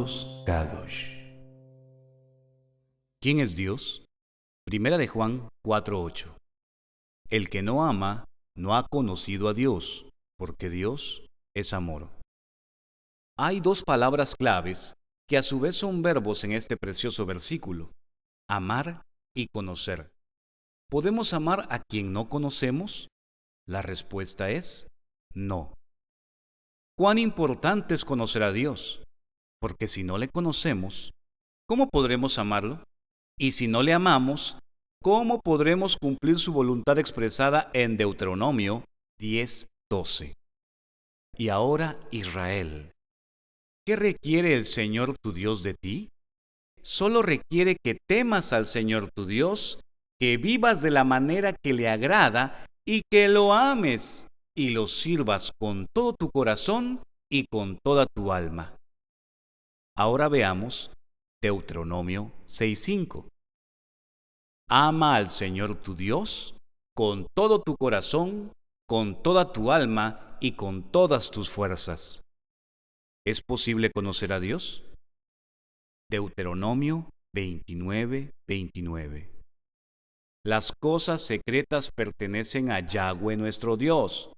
Logos Kadosh. ¿Quién es Dios? Primera de Juan 4:8. El que no ama no ha conocido a Dios, porque Dios es amor. Hay dos palabras claves que a su vez son verbos en este precioso versículo: amar y conocer. ¿Podemos amar a quien no conocemos? La respuesta es no. ¿Cuán importante es conocer a Dios? Porque si no le conocemos, ¿cómo podremos amarlo? Y si no le amamos, ¿cómo podremos cumplir su voluntad expresada en Deuteronomio 10:12? Y ahora, Israel, ¿qué requiere el Señor tu Dios de ti? Solo requiere que temas al Señor tu Dios, que vivas de la manera que le agrada y que lo ames y lo sirvas con todo tu corazón y con toda tu alma. Ahora veamos Deuteronomio 6:5. Ama al Señor tu Dios con todo tu corazón, con toda tu alma y con todas tus fuerzas. ¿Es posible conocer a Dios? Deuteronomio 29:29. Las cosas secretas pertenecen a Yahweh nuestro Dios,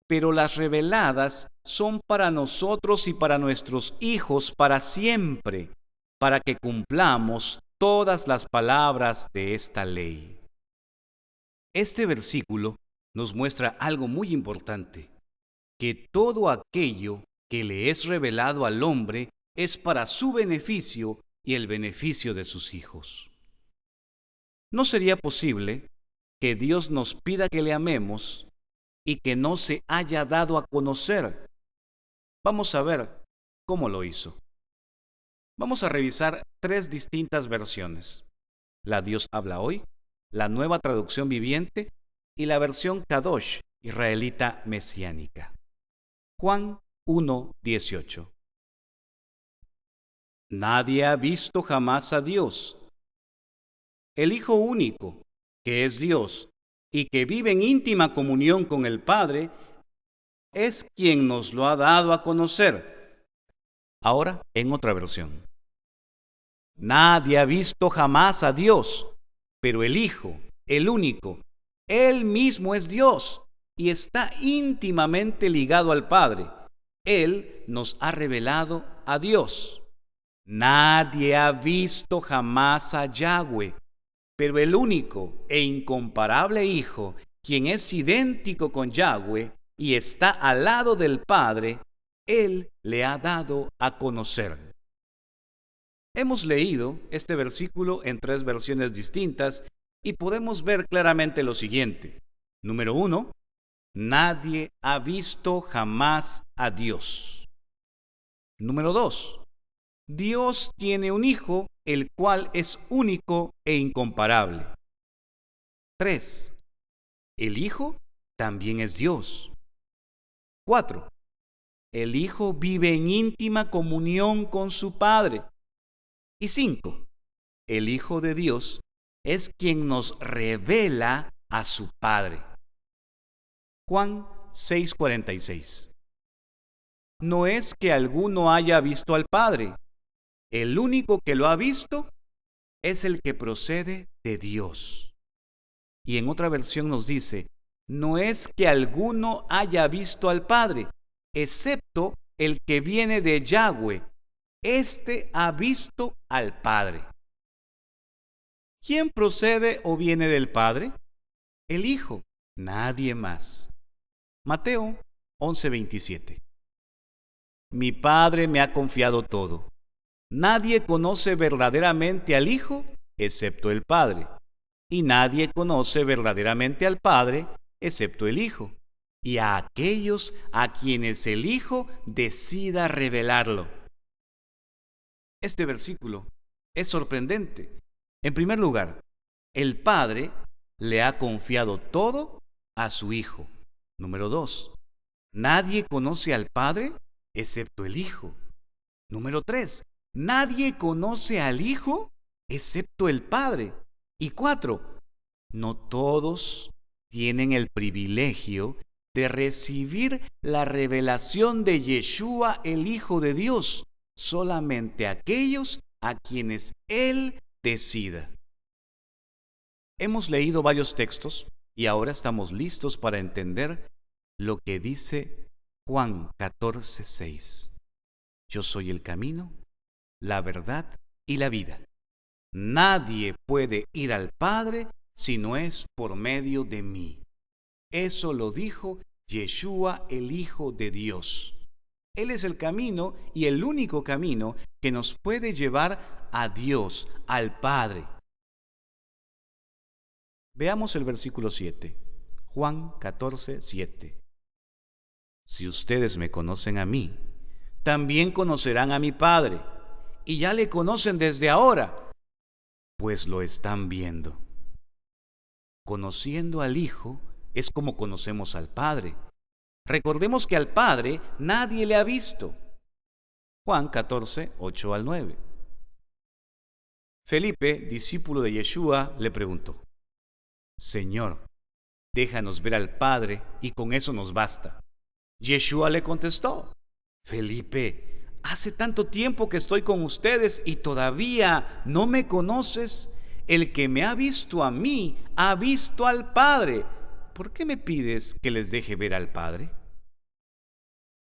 pero las reveladas son para nosotros y para nuestros hijos para siempre, para que cumplamos todas las palabras de esta ley. Este versículo nos muestra algo muy importante: que todo aquello que le es revelado al hombre es para su beneficio y el beneficio de sus hijos. ¿No sería posible que Dios nos pida que le amemos y que no se haya dado a conocer? Vamos a ver cómo lo hizo. Vamos a revisar tres distintas versiones: la Dios habla hoy, la Nueva Traducción Viviente y la versión Kadosh, israelita mesiánica. Juan 1:18. Nadie ha visto jamás a Dios. El Hijo único, que es Dios y que vive en íntima comunión con el Padre, es quien nos lo ha dado a conocer. Ahora, en otra versión. Nadie ha visto jamás a Dios, pero el Hijo, el único, Él mismo es Dios y está íntimamente ligado al Padre. Él nos ha revelado a Dios. Nadie ha visto jamás a Yahweh, pero el único e incomparable Hijo, quien es idéntico con Yahweh y está al lado del Padre, Él le ha dado a conocer. Hemos leído este versículo en tres versiones distintas y podemos ver claramente lo siguiente. Número 1, nadie ha visto jamás a Dios. Número 2, Dios tiene un Hijo, el cual es único e incomparable. 3, el Hijo también es Dios. 4, el Hijo vive en íntima comunión con su Padre. Y 5, el Hijo de Dios es quien nos revela a su Padre. Juan 6:46. No es que alguno haya visto al Padre. El único que lo ha visto es el que procede de Dios. Y en otra versión nos dice: no es que alguno haya visto al Padre, excepto el que viene de Yahweh. Este ha visto al Padre. ¿Quién procede o viene del Padre? El Hijo, nadie más. Mateo 11:27. Mi Padre me ha confiado todo. Nadie conoce verdaderamente al Hijo excepto el Padre, y nadie conoce verdaderamente al Padre excepto el Hijo, y a aquellos a quienes el Hijo decida revelarlo. Este versículo es sorprendente. En primer lugar, el Padre le ha confiado todo a su Hijo. Número 2, nadie conoce al Padre excepto el Hijo. Número 3, nadie conoce al Hijo excepto el Padre. Y 4, no todos tienen el privilegio de recibir la revelación de Yeshua, el Hijo de Dios, solamente aquellos a quienes Él decida. Hemos leído varios textos y ahora estamos listos para entender lo que dice Juan 14:6. Yo soy el camino, la verdad y la vida. Nadie puede ir al Padre si no es por medio de mí. Eso lo dijo Yeshua, el Hijo de Dios. Él es el camino y el único camino que nos puede llevar a Dios, al Padre. Veamos el versículo 7, Juan 14:7. Si ustedes me conocen a mí, también conocerán a mi Padre, y ya le conocen desde ahora, pues lo están viendo. Conociendo al Hijo es como conocemos al Padre. Recordemos que al Padre nadie le ha visto. Juan 14:8-9. Felipe, discípulo de Yeshua, le preguntó: Señor, déjanos ver al Padre y con eso nos basta. Yeshua le contestó: Felipe, hace tanto tiempo que estoy con ustedes y todavía no me conoces. El que me ha visto a mí, ha visto al Padre. ¿Por qué me pides que les deje ver al Padre?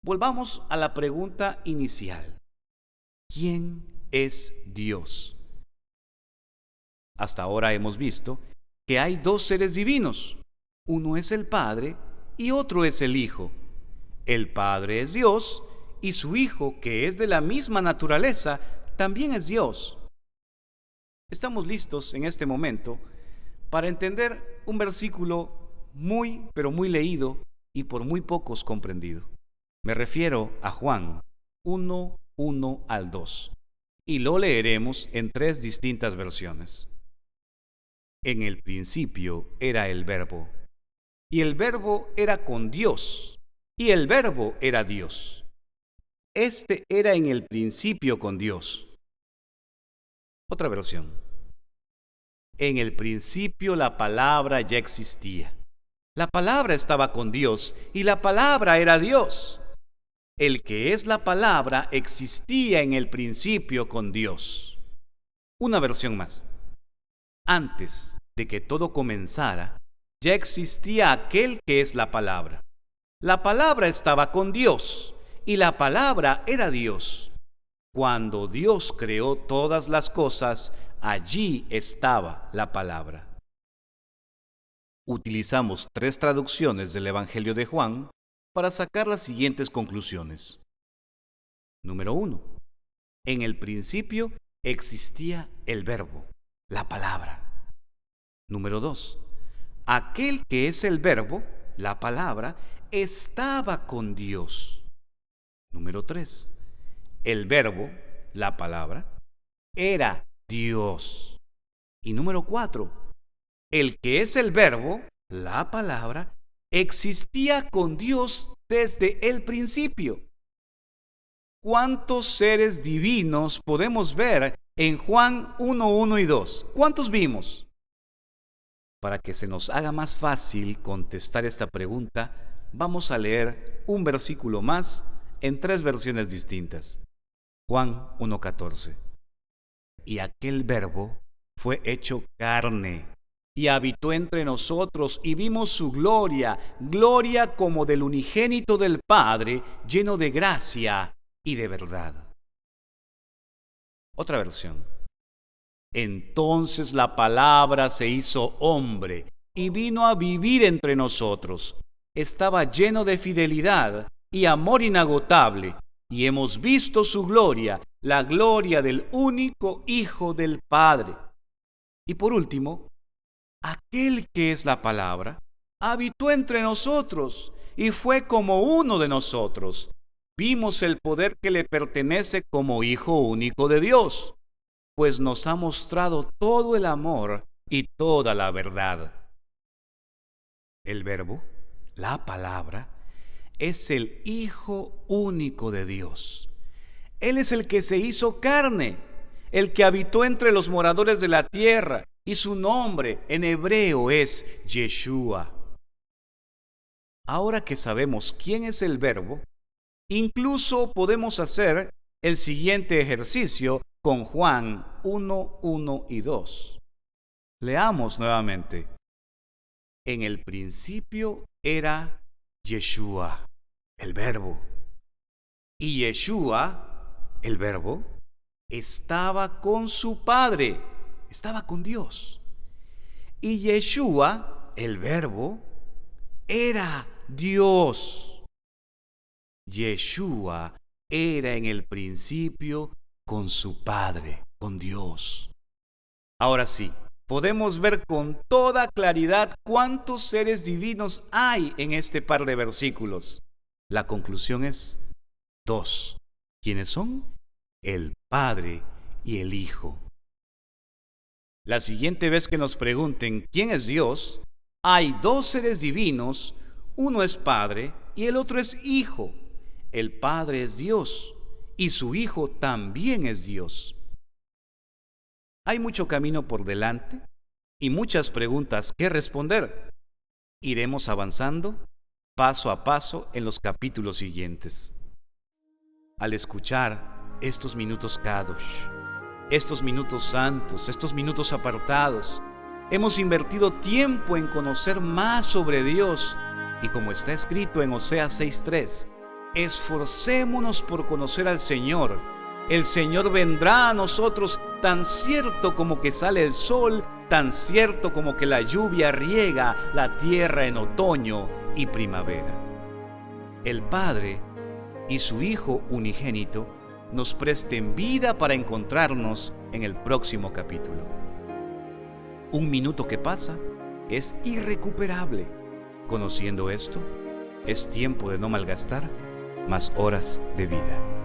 Volvamos a la pregunta inicial. ¿Quién es Dios? Hasta ahora hemos visto que hay dos seres divinos. Uno es el Padre y otro es el Hijo. El Padre es Dios y su Hijo, que es de la misma naturaleza, también es Dios. Estamos listos en este momento para entender un versículo pero muy leído y por muy pocos comprendido. Me refiero a Juan 1:1-2 y lo leeremos en 3 distintas versiones. En el principio era el Verbo, y el Verbo era con Dios, y el Verbo era Dios. Este era en el principio con Dios. Otra versión. En el principio la palabra ya existía. La palabra estaba con Dios y la palabra era Dios. El que es la palabra existía en el principio con Dios. Una versión más. Antes de que todo comenzara, ya existía aquel que es la palabra. La palabra estaba con Dios y la palabra era Dios. Cuando Dios creó todas las cosas, allí estaba la palabra. Utilizamos 3 traducciones del Evangelio de Juan para sacar las siguientes conclusiones. Número 1. En el principio existía el Verbo, la palabra. Número 2. Aquel que es el Verbo, la palabra, estaba con Dios. Número 3. El Verbo, la palabra, era Dios. Y número 4. El que es el Verbo, la palabra, existía con Dios desde el principio. ¿Cuántos seres divinos podemos ver en Juan 1:1 y 2? ¿Cuántos vimos? Para que se nos haga más fácil contestar esta pregunta, vamos a leer un versículo más en 3 versiones distintas. Juan 1:14. Y aquel Verbo fue hecho carne y habitó entre nosotros y vimos su gloria, gloria como del unigénito del Padre, lleno de gracia y de verdad. Otra versión. Entonces la palabra se hizo hombre y vino a vivir entre nosotros. Estaba lleno de fidelidad y amor inagotable, y hemos visto su gloria, la gloria del único Hijo del Padre. Y por último, aquel que es la palabra habitó entre nosotros y fue como uno de nosotros. Vimos el poder que le pertenece como Hijo único de Dios, pues nos ha mostrado todo el amor y toda la verdad. El Verbo, la palabra, es el Hijo único de Dios. Él es el que se hizo carne, el que habitó entre los moradores de la tierra, y su nombre en hebreo es Yeshua. Ahora que sabemos quién es el Verbo, incluso podemos hacer el siguiente ejercicio con Juan 1, 1 y 2. Leamos nuevamente. En el principio era Yeshua, el Verbo. Y Yeshua, el Verbo, estaba con su Padre, estaba con Dios. Y Yeshua, el Verbo, era Dios. Yeshua era en el principio con su Padre, con Dios. Ahora sí, podemos ver con toda claridad cuántos seres divinos hay en este par de versículos. La conclusión es 2. ¿Quiénes son? El Padre y el Hijo. La siguiente vez que nos pregunten quién es Dios, hay 2 seres divinos, uno es Padre y el otro es Hijo. El Padre es Dios y su Hijo también es Dios. Hay mucho camino por delante y muchas preguntas que responder. Iremos avanzando paso a paso en los capítulos siguientes. Al escuchar estos minutos Kadosh, estos minutos santos, estos minutos apartados, hemos invertido tiempo en conocer más sobre Dios y como está escrito en Oseas 6:3, esforcémonos por conocer al Señor. El Señor vendrá a nosotros tan cierto como que sale el sol, tan cierto como que la lluvia riega la tierra en otoño y primavera. El Padre y su Hijo unigénito nos presten vida para encontrarnos en el próximo capítulo. Un minuto que pasa es irrecuperable. Conociendo esto, es tiempo de no malgastar más horas de vida.